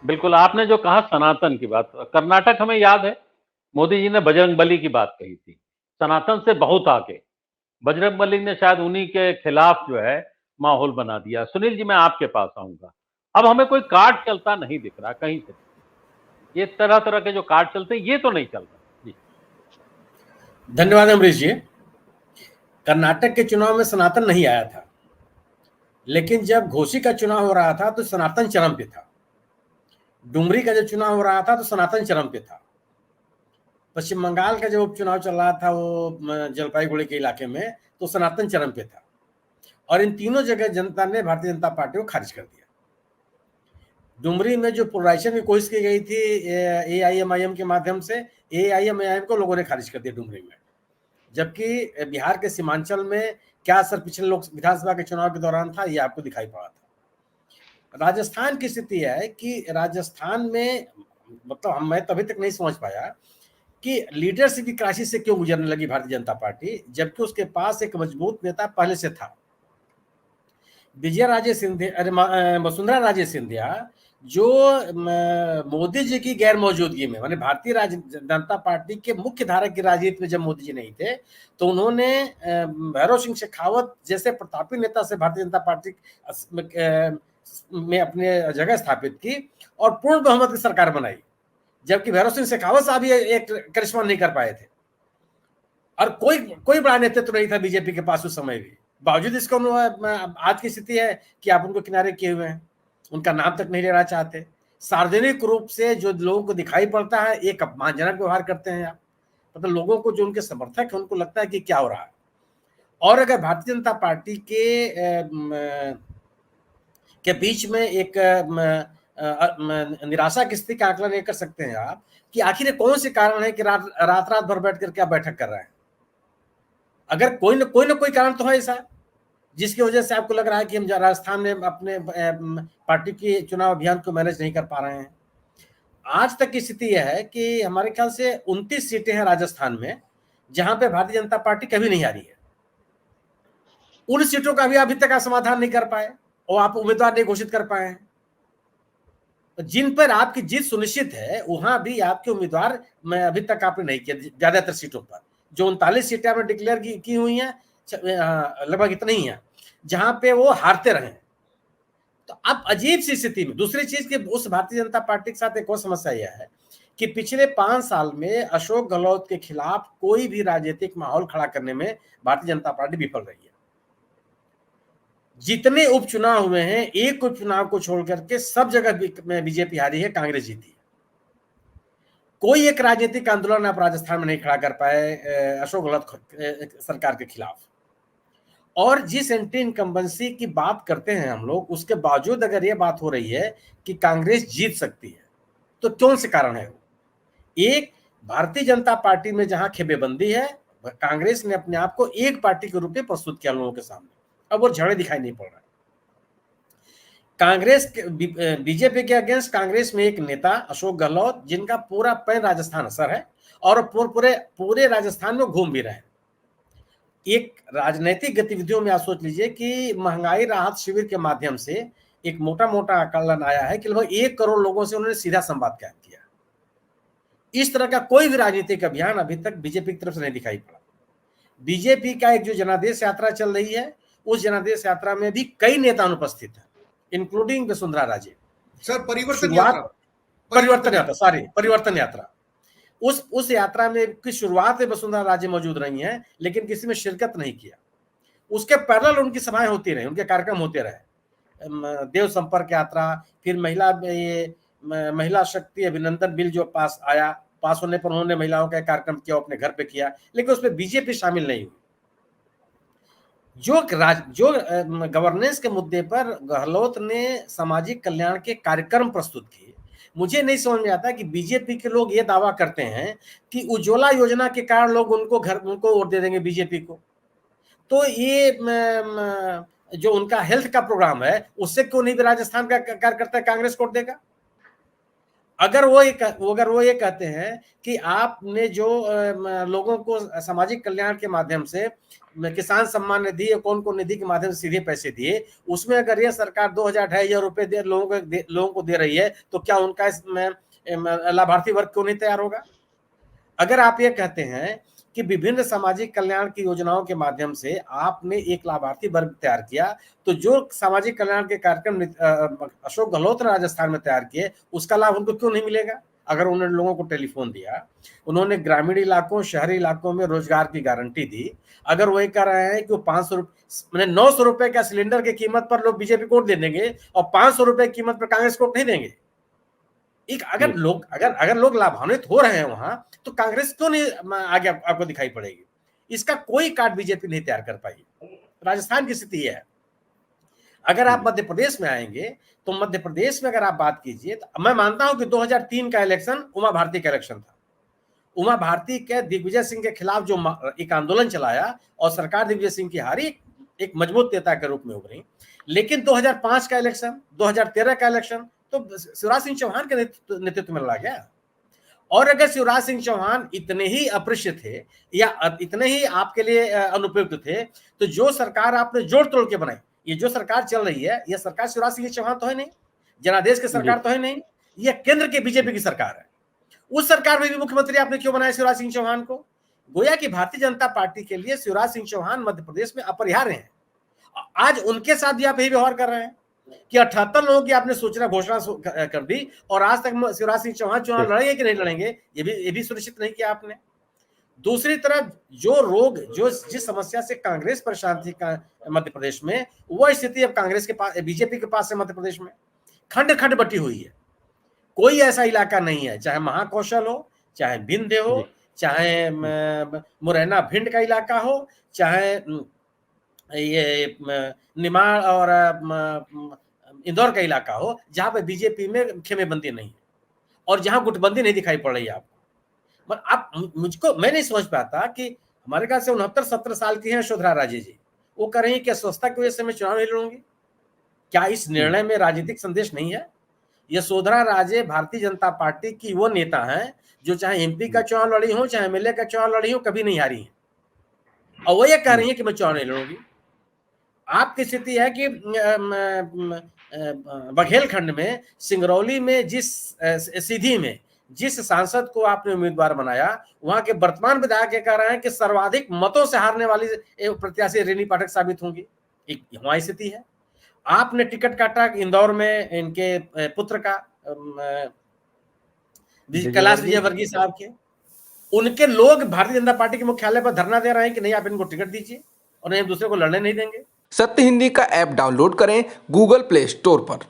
बिल्कुल, आपने जो कहा सनातन की बात, कर्नाटक हमें याद है, मोदी जी ने बजरंगबली की बात कही थी। सनातन से बहुत आगे, बजरंगबली ने शायद उन्हीं के खिलाफ जो है माहौल बना दिया। सुनील जी, मैं आपके पास आऊँगा। अब हमें कोई कार्ड चलता नहीं दिख रहा कहीं से। ये तरह-तरह के जो कार्ड चलते हैं, ये तो नहीं चल रहा। जी। धन्यवाद अमरीश जी। कर्नाटक के चुनाव में सनातन नहीं आया था, लेकिन जब घोसी का चुनाव हो रहा था तो सनातन चरम पे था। डुमरी का जब चुनाव हो रहा था तो सनातन चरम पे था। पश्चिम बंगाल का जब उपचुनाव चल रहा था वो जलपाईगुड़ी के इलाके में, तो सनातन चरम पे था। और इन तीनों जगह जनता ने भारतीय जनता पार्टी को खारिज कर दिया। डुमरी में जो पोलराइजेशन की कोशिश की गई थी एआईएमआईएम के माध्यम से, एआईएमआईएम को लोगों ने खारिज कर दिया डुमरी में। जबकि बिहार के सीमांचल में क्या असर पिछले लोक विधानसभा के चुनाव के दौरान था, ये आपको दिखाई पड़ा था। राजस्थान की स्थिति है कि राजस्थान में मतलब मैं तभी तक नहीं समझ पाया कि लीडरशिप की क्राइसिस से क्यों गुजरने लगी भारतीय जनता पार्टी, जबकि उसके पास एक मजबूत नेता पहले से था। विजय राजे सिंधिया, वसुंधरा राजे सिंधिया, जो मोदी जी की गैर मौजूदगी में, माने भारतीय जनता पार्टी के मुख्य धारा की राजनीति में जब मोदी जी नहीं थे, तो उन्होंने भैरव सिंह शेखावत जैसे प्रतापी नेता से भारतीय जनता पार्टी में अपने जगह स्थापित की और पूर्ण बहुमत की सरकार बनाई। जबकि भैरव सिंह शेखावत साहब भी एक करिश्मा नहीं कर पाए थे और कोई बड़ा नेतृत्व नहीं था बीजेपी के पास उस समय भी। बावजूद इसका आज की स्थिति है कि आप उनको किनारे किए हुए हैं, उनका नाम तक नहीं लेना चाहते। सार्वजनिक रूप से जो लोगों को दिखाई पड़ता है एक अपमानजनक व्यवहार करते हैं आप, मतलब लोगों को जो उनके समर्थक है उनको लगता है कि क्या हो रहा है। और अगर भारतीय जनता पार्टी के बीच में एक निराशा की स्थिति का आकलन ये कर सकते हैं आप कि आखिर कौन से कारण है कि रात भर बैठ कर क्या बैठक कर रहे हैं। अगर कोई ना कोई कारण तो है ऐसा जिसकी वजह से आपको लग रहा है कि हम राजस्थान में अपने पार्टी के चुनाव अभियान को मैनेज नहीं कर पा रहे हैं। आज तक की स्थिति यह है कि हमारे ख्याल से 29 सीटें हैं राजस्थान में, जहां पे भारतीय जनता पार्टी कभी नहीं आ रही है। उन सीटों का भी अभी तक आप समाधान नहीं कर पाए और आप उम्मीदवार नहीं घोषित कर पाए हैं। जिन पर आपकी जीत सुनिश्चित है वहां भी आपके उम्मीदवार में अभी तक आपने नहीं किया। ज्यादातर सीटों पर जो 39 सीटें आपने डिक्लेयर की हुई हैं, लगभग इतनी ही है जहां पे वो हारते रहे। तो अब अजीब सी स्थिति में दूसरी चीज की उस भारतीय जनता पार्टी के साथ एक और समस्या यह है कि पिछले 5 साल में अशोक गहलोत के खिलाफ कोई भी राजनीतिक माहौल खड़ा करने में भारतीय जनता पार्टी विफल रही है। जितने उपचुनाव हुए हैं, एक उपचुनाव को छोड़ करके सब जगह में बीजेपी हारी है, कांग्रेस जीती है। कोई एक राजनीतिक आंदोलन आप राजस्थान में नहीं खड़ा कर पाए अशोक गहलोत सरकार के खिलाफ। और जिस एंटी इनकम्बेंसी की बात करते हैं हम लोग, उसके बावजूद अगर ये बात हो रही है कि कांग्रेस जीत सकती है, तो कौन से कारण है? एक, भारतीय जनता पार्टी में जहां खेमेबंदी है, कांग्रेस ने अपने आप को एक पार्टी के रूप में प्रस्तुत किया लोगों के सामने। अब वो झगड़े दिखाई नहीं पड़ रहे। कांग्रेस बीजेपी के अगेंस्ट कांग्रेस में एक नेता अशोक गहलोत, जिनका पूरा पैन राजस्थान असर है और पूरे राजस्थान में घूम भी रहे हैं। एक राजनीतिक गतिविधियों में आप सोच लीजिए कि महंगाई राहत शिविर के माध्यम से एक मोटा आकलन आया है कि लगभग 1 करोड़ लोगों से उन्होंने सीधा संवाद कायम किया। इस तरह का कोई भी राजनीतिक अभियान अभी तक बीजेपी की तरफ से नहीं दिखाई पड़ा। बीजेपी का एक जो जनादेश यात्रा चल रही है, उस जनादेश यात्रा में भी कई नेता अनुपस्थित हैं, इंक्लूडिंग वसुंधरा राजे। सर, परिवर्तन यात्रा उस यात्रा में की शुरुआत में वसुंधरा राजे मौजूद रही हैं, लेकिन किसी में शिरकत नहीं किया। उसके पैरेलल उनकी सभाएं होती रही, उनके कार्यक्रम होते रहे। देव संपर्क यात्रा, फिर महिला शक्ति अभिनंदन बिल जो पास होने पर उन्होंने महिलाओं का कार्यक्रम किया, अपने घर पे किया, लेकिन उसमें बीजेपी शामिल नहीं हुई। जो गवर्नेंस के मुद्दे पर गहलोत ने सामाजिक कल्याण के कार्यक्रम प्रस्तुत किए, मुझे नहीं समझ में आता कि बीजेपी के लोग ये दावा करते हैं कि उज्ज्वला योजना के कारण लोग उनको वोट दे देंगे बीजेपी को। तो ये जो उनका हेल्थ का प्रोग्राम है, उससे क्यों नहीं भी राजस्थान का कार्यकर्ता कांग्रेस वोट देगा? अगर वो ये कहते हैं कि आपने जो लोगों को सामाजिक कल्याण के माध्यम से किसान सम्मान निधि या कौन निधि के माध्यम से सीधे पैसे दिए, उसमें अगर ये सरकार 2,000-2,500 रुपए लोगों को दे रही है, तो क्या उनका इसमें लाभार्थी वर्ग क्यों नहीं तैयार होगा? अगर आप ये कहते हैं कि विभिन्न सामाजिक कल्याण की योजनाओं के माध्यम से आपने एक लाभार्थी वर्ग तैयार किया, तो जो सामाजिक कल्याण के कार्यक्रम अशोक गहलोत ने राजस्थान में तैयार किए, उसका लाभ उनको क्यों नहीं मिलेगा? अगर उन्होंने लोगों को टेलीफोन दिया, उन्होंने ग्रामीण इलाकों, शहरी इलाकों में रोजगार की गारंटी दी, अगर वही कह रहे हैं कि वो 500 मैंने 900 रुपए का सिलेंडर की कीमत पर लोग बीजेपी को वोट दे देंगे और 500 रुपए की कीमत पर कांग्रेस को वोट नहीं देंगे। अगर लोग लाभान्वित हो रहे हैं वहां, तो कांग्रेस क्यों नहीं आगे आपको दिखाई पड़ेगी? इसका कोई कार्ड बीजेपी नहीं तैयार कर पाई। राजस्थान की स्थिति है। अगर आप मध्य प्रदेश में आएंगे, तो मध्य प्रदेश में अगर आप बात कीजिए, तो मैं मानता हूं कि 2003 का इलेक्शन उमा भारती का इलेक्शन था। उमा भारती के दिग्विजय सिंह के खिलाफ जो एक आंदोलन चलाया और सरकार दिग्विजय सिंह की हारी, एक मजबूत नेता के रूप में उभरी। लेकिन 2005 का इलेक्शन, 2013 का इलेक्शन तो शिवराज सिंह चौहान के नेतृत्व में लड़ा गया। और अगर शिवराज सिंह चौहान इतने ही अप्रिय थे या इतने ही आपके लिए अनुपयुक्त थे, तो जो सरकार आपने जोड़ तोड़ के बनाई, ये जो सरकार चल रही है, यह सरकार शिवराज सिंह चौहान तो है नहीं, जनादेश की सरकार तो है नहीं, यह केंद्र के बीजेपी की सरकार है। उस सरकार में भी मुख्यमंत्री आपने क्यों बनाया शिवराज सिंह चौहान को? गोया कि भारतीय जनता पार्टी के लिए शिवराज सिंह चौहान मध्य प्रदेश में अपरिहार्य हैं। आज उनके साथ भी आप यही व्यवहार कर रहे हैं कि 78 लोगों की आपने सूचना घोषणा कर दी और आज तक शिवराज सिंह चौहान चुनाव लड़ेंगे कि नहीं लड़ेंगे, ये भी सुनिश्चित नहीं किया आपने। दूसरी तरफ जिस समस्या से कांग्रेस परेशान थी मध्य प्रदेश में, वह स्थिति अब कांग्रेस के पास, बीजेपी के पास है मध्य प्रदेश में। खंड खंड बटी हुई है। कोई ऐसा इलाका नहीं है, चाहे महाकौशल हो, चाहे विंध्य हो, चाहे मुरैना भिंड का इलाका हो, चाहे ये निमाड़ और इंदौर का इलाका हो, जहां पे बीजेपी में खेमेबंदी नहीं है और जहां गुटबंदी नहीं दिखाई पड़ रही है आपको। आप मैं नहीं समझ पाता कि हमारे ख्याल से 69-70 साल की हैं यशोधरा राजे जी, वो कह रही है कि स्वच्छता की वजह से मैं चुनाव नहीं लड़ूंगी। क्या इस निर्णय में राजनीतिक संदेश नहीं है? यशोधरा राजे भारतीय जनता पार्टी की वो नेता है जो चाहे एमपी का चुनाव लड़ी हो, चाहे एमएलए का चुनाव लड़ी हो, कभी नहीं हारी है, और वो ये कह रही है कि मैं चुनाव नहीं लड़ूंगी। आपकी स्थिति है कि बघेलखंड में, सिंगरौली में, सीधी में जिस सांसद को आपने उम्मीदवार बनाया, वहां के वर्तमान विधायक कह रहे हैं कि सर्वाधिक मतों से हारने वाली प्रत्याशी रेनी पाठक साबित होंगी। एक हमारी स्थिति है। आपने टिकट काटा इंदौर में इनके पुत्र का, कैलाश विजयवर्गीय साहब के, उनके लोग भारतीय जनता पार्टी के मुख्यालय पर धरना दे रहे हैं कि नहीं, आप इनको टिकट दीजिए और नहीं, दूसरे को लड़ने नहीं देंगे। सत्य हिंदी का ऐप डाउनलोड करें गूगल प्ले स्टोर पर।